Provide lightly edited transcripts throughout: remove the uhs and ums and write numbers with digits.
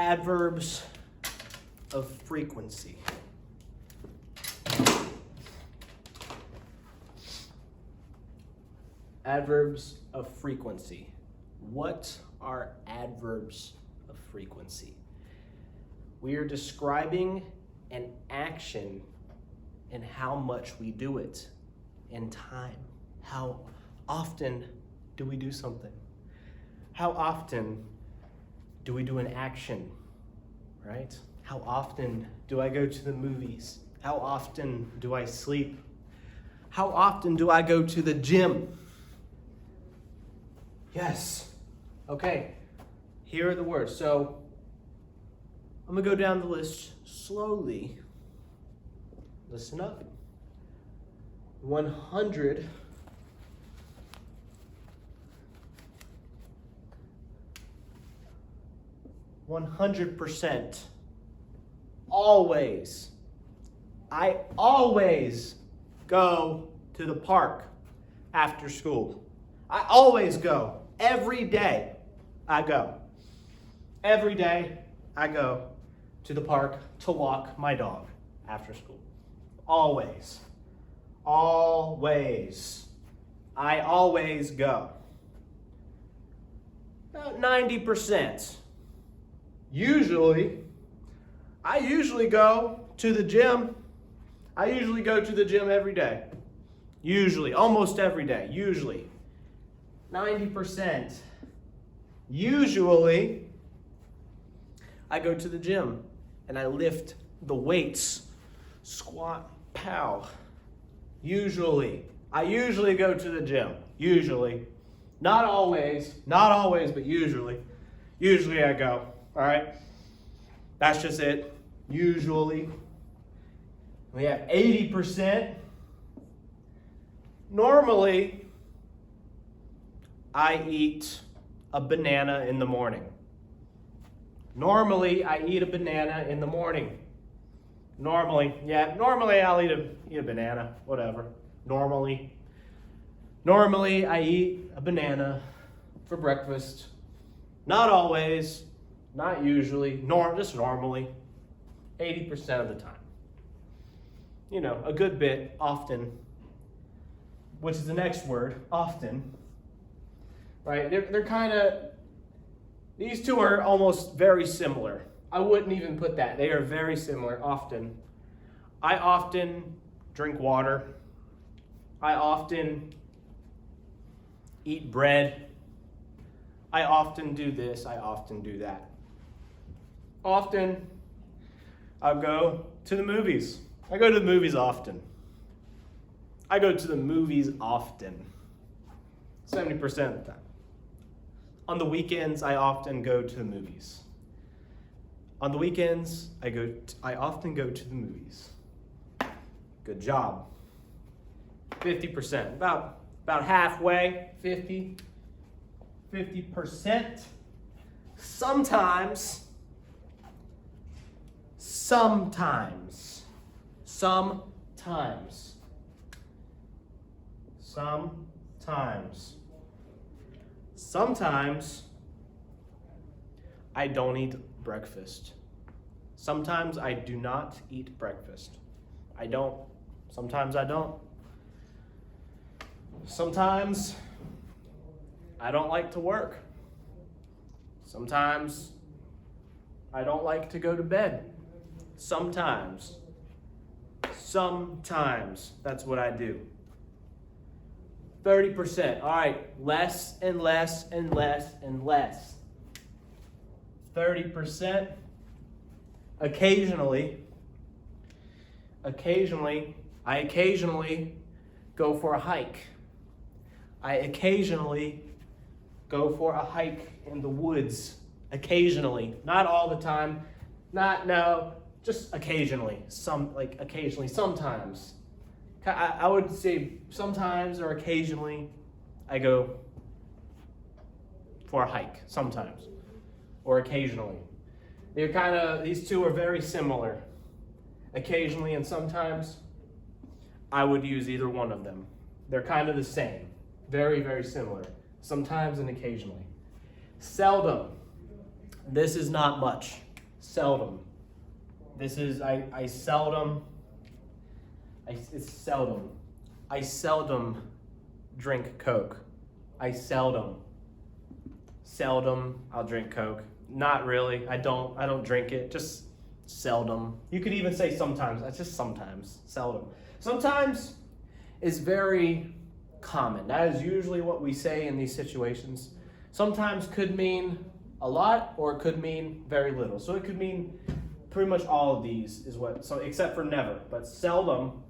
Adverbs of frequency. Adverbs of frequency. What are adverbs of frequency? We are describing an action and how much we do it in time. How often do we do something? How often do we do an action, right? How often do I go to the movies? How often do I sleep? How often do I go to the gym? Yes. Okay, here are the words. So I'm gonna go down the list slowly. Listen up. 100. 100%. Always. I always go to the park after school. I always go. Every day I go. Every day I go to the park to walk my dog after school. Always. Always. I always go. About 90%. I usually go to the gym. I usually go to the gym every day. Usually, almost every day, usually. 90%. Usually, I go to the gym and I lift the weights. Squat, pow. Usually. I usually go to the gym. Usually. Not always, but usually. Usually I go. All right? That's just it. Usually. We have 80%. Normally, I eat a banana in the morning. Normally, I eat a banana in the morning. Normally I'll eat a banana, whatever. Normally, I eat a banana for breakfast. Not always, not usually, just normally. 80% of the time. You know, a good bit, often, which is the next word, often. Right? They're kind of, these two are almost very similar. I wouldn't even put that. They are very similar, often. I often drink water. I often eat bread. I often do this. I often do that. Often, I'll go to the movies. I go to the movies often. I go to the movies often. 70% of the time. On the weekends, I often go to the movies. On the weekends, I often go to the movies. Good job. 50%, about halfway, 50%. Sometimes, I don't eat breakfast. Sometimes I do not eat breakfast. I don't. Sometimes I don't. Sometimes I don't like to work. Sometimes I don't like to go to bed. Sometimes. That's what I do. 30%. All right, less and less and less and less. 30%. Occasionally, I occasionally go for a hike. I occasionally go for a hike in the woods. Occasionally. Not all the time. Just occasionally. Sometimes. I would say sometimes or occasionally I go for a hike. Sometimes. Or occasionally. These two are very similar. Occasionally and sometimes, I would use either one of them. They're kind of the same. Very, very similar. Sometimes and occasionally. Seldom. This is not much. Seldom. This is, it's seldom. I seldom drink Coke. I seldom I'll drink Coke. Not really. I don't drink it. Just seldom. You could even say sometimes. That's just sometimes. Seldom. Sometimes is very common. That is usually what we say in these situations. Sometimes could mean a lot or it could mean very little. So it could mean pretty much all of these is what, so except for never. But seldom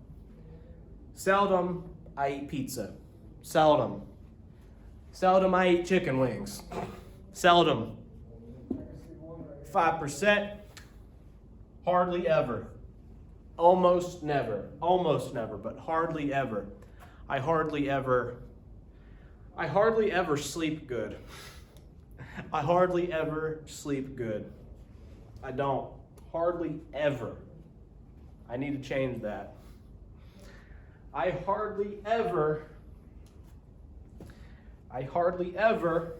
I eat pizza. Seldom I eat chicken wings. Seldom. 5%. Hardly ever. Almost never, but hardly ever. I hardly ever sleep good. I hardly ever sleep good. I don't. Hardly ever. I need to change that. I hardly ever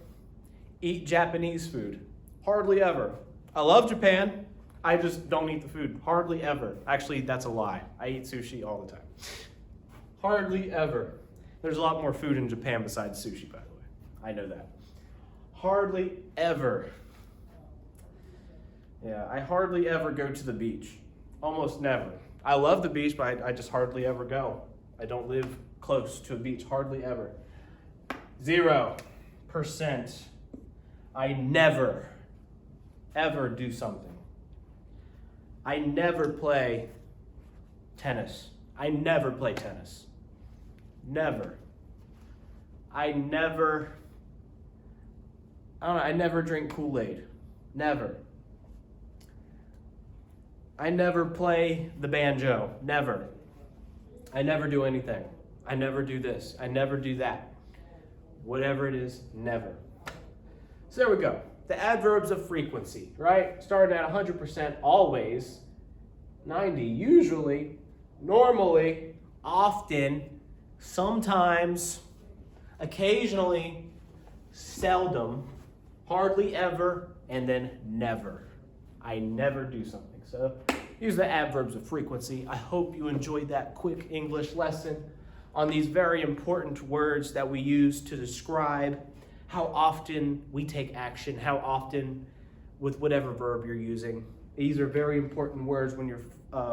eat Japanese food. Hardly ever. I love Japan. I just don't eat the food. Hardly ever. Actually, that's a lie. I eat sushi all the time. Hardly ever. There's a lot more food in Japan besides sushi, by the way. I know that. Hardly ever. Yeah, I hardly ever go to the beach. Almost never. I love the beach, but I just hardly ever go. I don't live close to a beach. Hardly ever. 0%. I never, ever do something. I never play tennis. I never play tennis. Never. I never drink Kool-Aid. Never. I never play the banjo. Never. I never do anything. I never do this. I never do that. Whatever it is, never. So there we go. The adverbs of frequency, right? Starting at 100%, always, 90, usually, normally, often, sometimes, occasionally, seldom, hardly ever, and then never. I never do something. So use the adverbs of frequency. I hope you enjoyed that quick English lesson on these very important words that we use to describe how often we take action, how often with whatever verb you're using. These are very important words when you're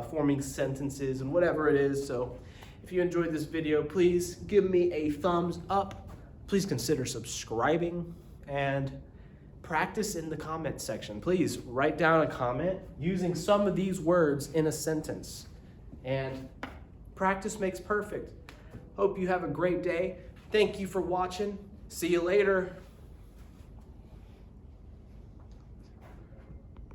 forming sentences and whatever it is. So if you enjoyed this video, please give me a thumbs up. Please consider subscribing and practice in the comment section. Please write down a comment using some of these words in a sentence. And practice makes perfect. Hope you have a great day. Thank you for watching. See you later.